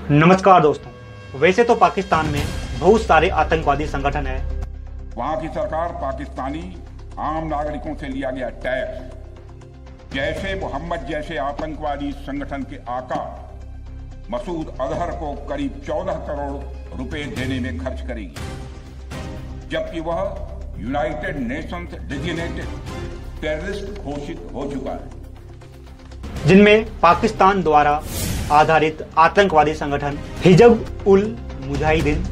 नमस्कार दोस्तों, वैसे तो पाकिस्तान में बहुत सारे आतंकवादी संगठन है। वहां की सरकार पाकिस्तानी आम नागरिकों से लिया गया टैक्स जैशे मोहम्मद जैसे आतंकवादी संगठन के आका मसूद अजहर को करीब 14 करोड़ रुपए देने में खर्च करेगी, जबकि वह यूनाइटेड नेशंस डेजिग्नेटेड टेररिस्ट घोषित हो चुका है, जिनमें पाकिस्तान द्वारा आधारित आतंकवादी संगठन हिजब उल मुजाहिदीन।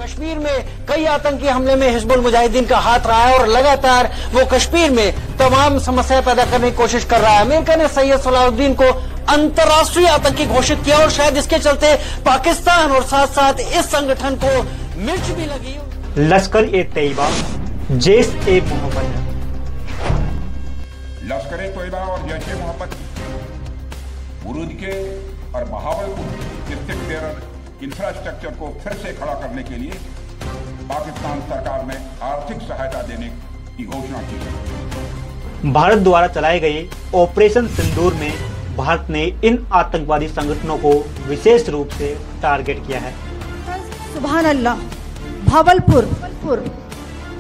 कश्मीर में कई आतंकी हमले में हिजबुल मुजाहिदीन का हाथ रहा है और लगातार वो कश्मीर में तमाम समस्या पैदा करने की कोशिश कर रहा है। अमेरिका ने सैयद सलाहुद्दीन को अंतर्राष्ट्रीय आतंकी घोषित किया और शायद इसके चलते पाकिस्तान और साथ साथ इस संगठन को मिर्च भी लगी। लश्कर ए तैयबा, जैश ए मोहम्मद। लश्कर ए तैयबा और जैश ए मोहम्मद बुरूज के और बहावलपुर स्थित टेरर इंफ्रास्ट्रक्चर को फिर से खड़ा करने के लिए पाकिस्तान सरकार ने आर्थिक सहायता देने की घोषणा की है। भारत द्वारा चलाए गए ऑपरेशन सिंदूर में भारत ने इन आतंकवादी संगठनों को विशेष रूप से टारगेट किया है। सुभान अल्लाह, भावलपुर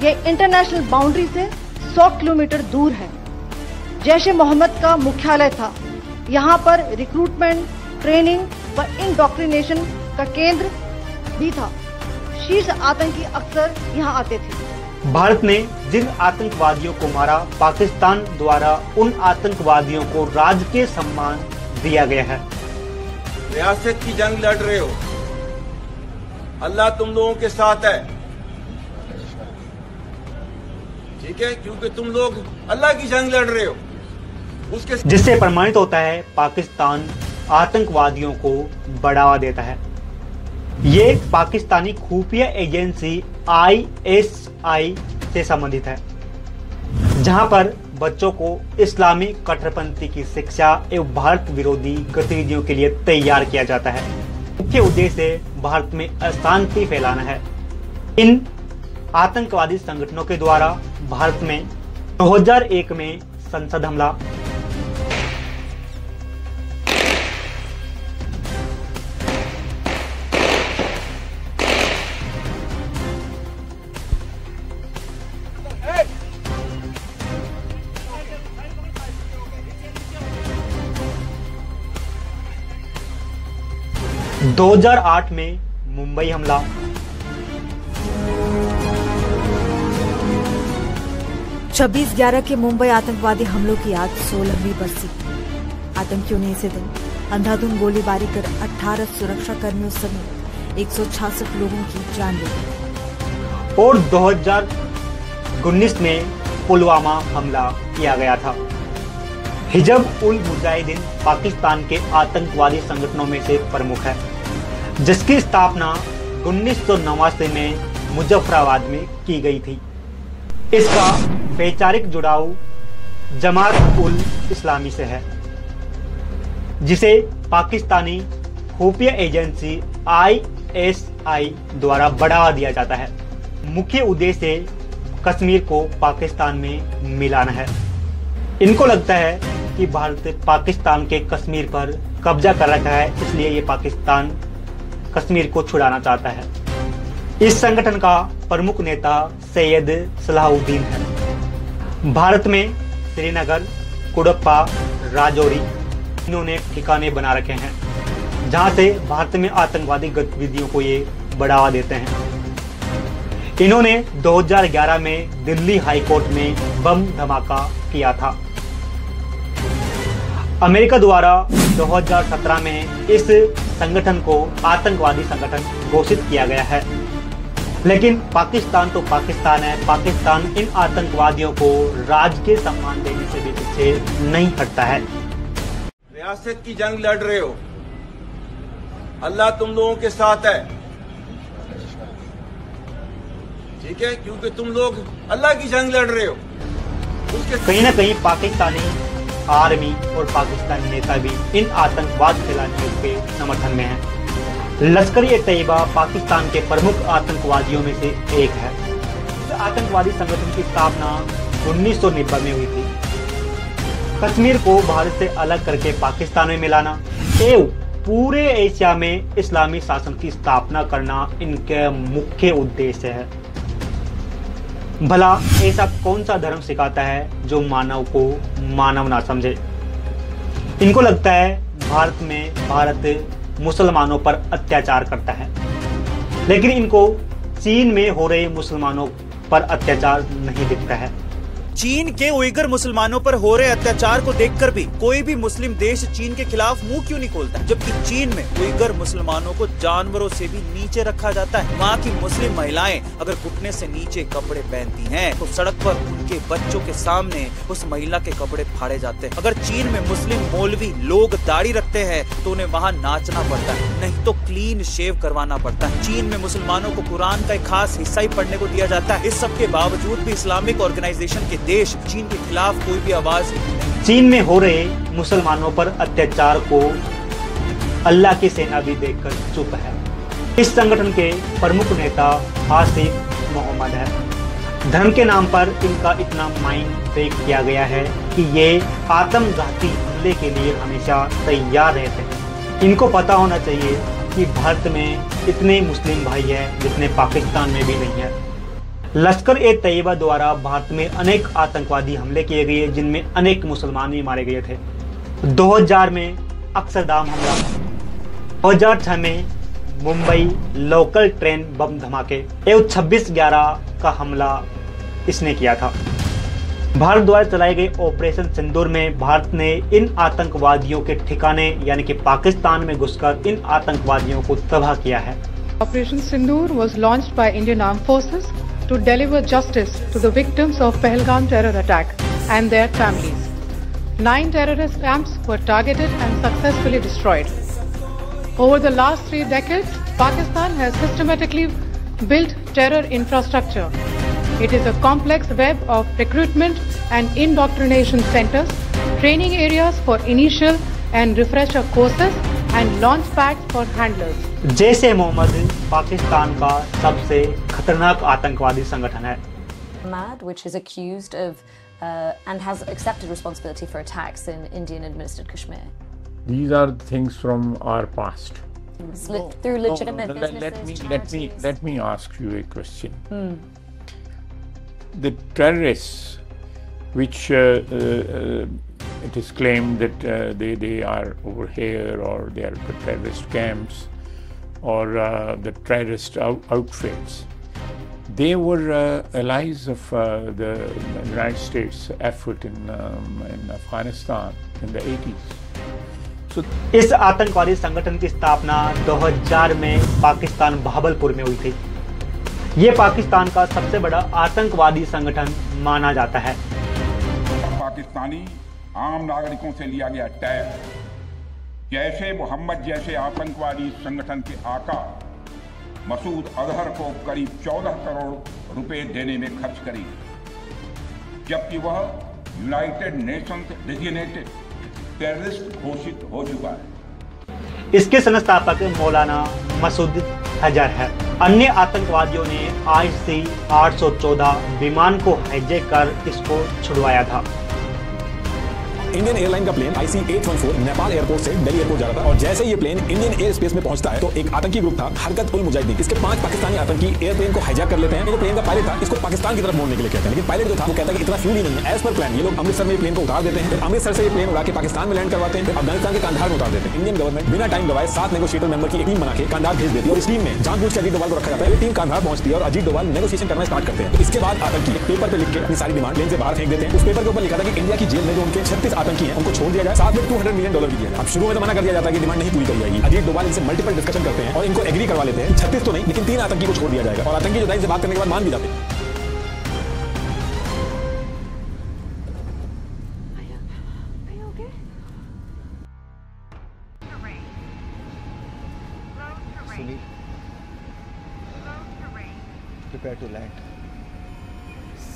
ये इंटरनेशनल बाउंड्री से 100 किलोमीटर दूर है। जैश ए मोहम्मद का मुख्यालय था। यहाँ पर रिक्रूटमेंट, ट्रेनिंग व इंडोक्ट्रिनेशन का केंद्र भी था। शीर्ष आतंकी अक्सर यहाँ आते थे। भारत ने जिन आतंकवादियों को मारा, पाकिस्तान द्वारा उन आतंकवादियों को राजकीय सम्मान दिया गया है। रियासत की जंग लड़ रहे हो, अल्लाह तुम लोगों के साथ है, ठीक है, क्योंकि तुम लोग अल्लाह की जंग लड़ रहे हो। उसके जिससे प्रमाणित होता है पाकिस्तान आतंकवादियों को बढ़ावा देता है। ये पाकिस्तानी खुफिया एजेंसी ISI से संबंधित है, जहां पर बच्चों को इस्लामी कट्टरपंथी की शिक्षा एवं भारत विरोधी गतिविधियों के लिए तैयार किया जाता है। मुख्य उद्देश्य भारत में अशांति फैलाना है। इन आतंकवादी संगठनों के द्वारा भारत में 2001 में संसद हमला, 2008 में मुंबई हमला, 26/11 के मुंबई आतंकवादी हमलों की आज 16वीं बरसी। आतंकियों ने इसे दिन अंधाधुंध गोलीबारी कर 18 सुरक्षा कर्मियों समेत 166 लोगों की जान ले ली। और 2019 में पुलवामा हमला किया गया था। हिजब उल मुजाहिदीन पाकिस्तान के आतंकवादी संगठनों में से प्रमुख है, जिसकी स्थापना 1989 में मुजफ्फराबाद में की गई थी। इसका वैचारिक जुड़ाव जमात उल इस्लामी से है, जिसे पाकिस्तानी खुफिया एजेंसी ISI द्वारा बढ़ावा दिया जाता है। मुख्य उद्देश्य कश्मीर को पाकिस्तान में मिलाना है। इनको लगता है कि भारत पाकिस्तान के कश्मीर पर कब्जा कर रखा है, इसलिए ये पाकिस्तान कश्मीर को छुड़ाना चाहता है। इस संगठन का प्रमुख नेता सैयद सलाहुद्दीन है। भारत में श्रीनगर, कुड़प्पा, राजौरी इन्होंने ठिकाने बना रखे हैं, जहां से भारत में आतंकवादी गतिविधियों को ये बढ़ावा देते हैं। इन्होंने 2011 में दिल्ली हाईकोर्ट में बम धमाका किया था। अमेरिका द्वारा 2017 में इस संगठन को आतंकवादी संगठन घोषित किया गया है, लेकिन पाकिस्तान तो पाकिस्तान है। पाकिस्तान इन आतंकवादियों को राजकीय सम्मान देने से भी पीछे नहीं हटता है। रियासत की जंग लड़ रहे हो, अल्लाह तुम लोगों के साथ है, ठीक है, क्योंकि तुम लोग अल्लाह की जंग लड़ रहे हो। उसके कहीं ना कहीं पाकिस्तानी आर्मी और पाकिस्तानी नेता भी इन आतंकवाद फैलाने के समर्थन में हैं। लश्कर ए तैयबा पाकिस्तान के प्रमुख आतंकवादियों में से एक है। इस आतंकवादी संगठन की स्थापना 1990 में हुई थी। कश्मीर को भारत से अलग करके पाकिस्तान में मिलाना एवं पूरे एशिया में इस्लामी शासन की स्थापना करना इनके मुख्य उद्देश्य है। भला ऐसा कौन सा धर्म सिखाता है जो मानव को मानव ना समझे? इनको लगता है भारत मुसलमानों पर अत्याचार करता है, लेकिन इनको चीन में हो रहे मुसलमानों पर अत्याचार नहीं दिखता है। चीन के उइगर मुसलमानों पर हो रहे अत्याचार को देखकर भी कोई भी मुस्लिम देश चीन के खिलाफ मुंह क्यों नहीं खोलता, जबकि चीन में उइगर मुसलमानों को जानवरों से भी नीचे रखा जाता है। वहाँ की मुस्लिम महिलाएं अगर घुटने से नीचे कपड़े पहनती हैं तो सड़क पर उनके बच्चों के सामने उस महिला के कपड़े फाड़े जाते हैं। अगर चीन में मुस्लिम मौलवी लोग दाढ़ी रखते हैं तो उन्हें वहाँ नाचना पड़ता है, नहीं तो क्लीन शेव करवाना पड़ता है। चीन में मुसलमानों को कुरान का एक खास हिस्सा ही पढ़ने को दिया जाता है। इस सब के बावजूद भी इस्लामिक ऑर्गेनाइजेशन के देश चीन के खिलाफ कोई भी आवाज नहीं। चीन में हो रहे मुसलमानों पर अत्याचार को अल्लाह की सेना भी देखकर चुप है। इस संगठन के प्रमुख नेता आसिफ मोहम्मद है। धर्म के नाम पर इनका इतना माइंड ब्रेक किया गया है कि ये आत्मघाती हमले के लिए हमेशा तैयार रहते हैं। इनको पता होना चाहिए कि भारत में इतने मुस्लिम भाई हैं जितने पाकिस्तान में भी नहीं है। लश्कर-ए-तैयबा द्वारा भारत में अनेक आतंकवादी हमले किए गए, जिनमें अनेक मुसलमान भी मारे गए थे। 2000 में अक्षरधाम हमला, 2006 में मुंबई लोकल ट्रेन बम धमाके एवं 26/11 का हमला इसने किया था। भारत द्वारा चलाए गए ऑपरेशन सिंदूर में भारत ने इन आतंकवादियों के ठिकाने यानी कि पाकिस्तान में घुसकर इन आतंकवादियों को तबाह किया है। Operation Sindoor was launched by Indian Armed Forces to deliver justice to the victims of Pahalgam terror attack and their families. 9 terrorist camps were targeted and successfully destroyed. Over the last 3 decades, Pakistan has systematically built terror infrastructure. It is a complex web of recruitment and indoctrination centers, training areas for initial and refresher courses, and launch pads for handlers. जैश-ए Mohammad Pakistan का सबसे खतरनाक आतंकवादी संगठन है। which is accused of and has accepted responsibility for attacks in Indian administered Kashmir. These are things from our past. Through legitimate businesses. Let me ask you a question. The terrorists, which it is claimed that they are over here, or they are the terrorist camps, or the terrorist outfits, they were allies of the United States effort in Afghanistan in the 80s. So, इस आतंकवादी संगठन की स्थापना 2000 में पाकिस्तान भावलपुर में हुई थी। ये पाकिस्तान का सबसे बड़ा आतंकवादी संगठन माना जाता है। पाकिस्तानी आम नागरिकों से लिया गया टैक्स जैशे मोहम्मद जैसे आतंकवादी संगठन के आका मसूद अजहर को करीब 14 करोड़ रुपए देने में खर्च करी, जबकि वह यूनाइटेड नेशंस डेजिग्नेटेड टेररिस्ट घोषित हो चुका है। इसके संस्थापक मौलाना मसूद अजहर है। अन्य आतंकवादियों ने IC-814 विमान को हाईजैक कर इसको छुड़वाया था। इंडियन एयरलाइन का प्लेन IC-814 नेपाल एयरपोर्ट से दिल्ली एयरपोर्ट जा रहा था और जैसे ये प्लेन इंडियन एयर स्पेस में पहुंचता है तो एक आतंकी ग्रुप था हरकत उल मुजाहिदीन, इसके 5 पाकिस्तानी आतंकी एयरप्लेन को हाईजैक कर लेते हैं। जो प्लेन का पायलट था इसको पाकिस्तान की तरफ मोड़ने के लिए कहते हैं, लेकिन पायलट जो था वो कहता है कि इतना फ्यूल ही नहीं है। एज पर प्लान ये लोग अमृतसर में प्लेन को उतार देते हैं, फिर अमृतसर से ये प्लेन उड़ा के पाकिस्तान में लैंड करवाते हैं, फिर अफगानिस्तान के कंधार में उतार देते हैं। इंडियन गवर्नमेंट बिना टाइम गवाए 7 नेगोशिएटर मेंबर की एक टीम बना के कंधार भेज देती है और इस टीम में जानबूझ के अजीत डोभाल को रखा जाता है। ये टीम कंधार पहुंचती है और अजीत डोभाल नेगोशिएशन करना स्टार्ट करते हैं। तो इसके बाद आतंकी पेपर पे लिख के अपनी सारी डिमांड प्लेन से बाहर फेंक देते हैं। उस पेपर के ऊपर लिखा था कि इंडिया की जेल में जो उनके 36 आतंकी हैं उनको छोड़ दिया जाए, साथ में $200 मिलियन भी दिया जाए। अब शुरू में तो मना कर दिया जाता है कि डिमांड नहीं पूरी करी जाएगी। अजीत डोभाल इनसे मल्टीपल डिस्कशन करते हैं और इनको एग्री करवा लेते हैं। 36 तो नहीं लेकिन 3 आतंकी को छोड़ दिया जाएगा और आतंकी जुदाई से बात करने के बाद मान भी जाते हैं। Prepare to land.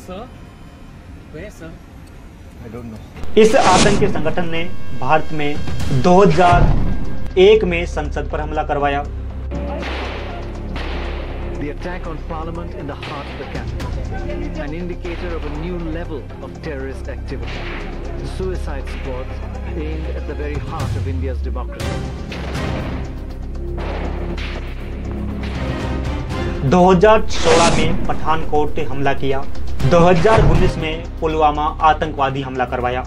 Sir, where sir? I don't know. इस आतंकी संगठन ने भारत में 2001 में संसद पर हमला करवाया। The attack on Parliament in the heart of the capital, an indicator of a new level of terrorist activity. Suicide squads aimed at the very heart of India's democracy. 2016 में पठानकोट हमला किया, 2019 में पुलवामा आतंकवादी हमला करवाया।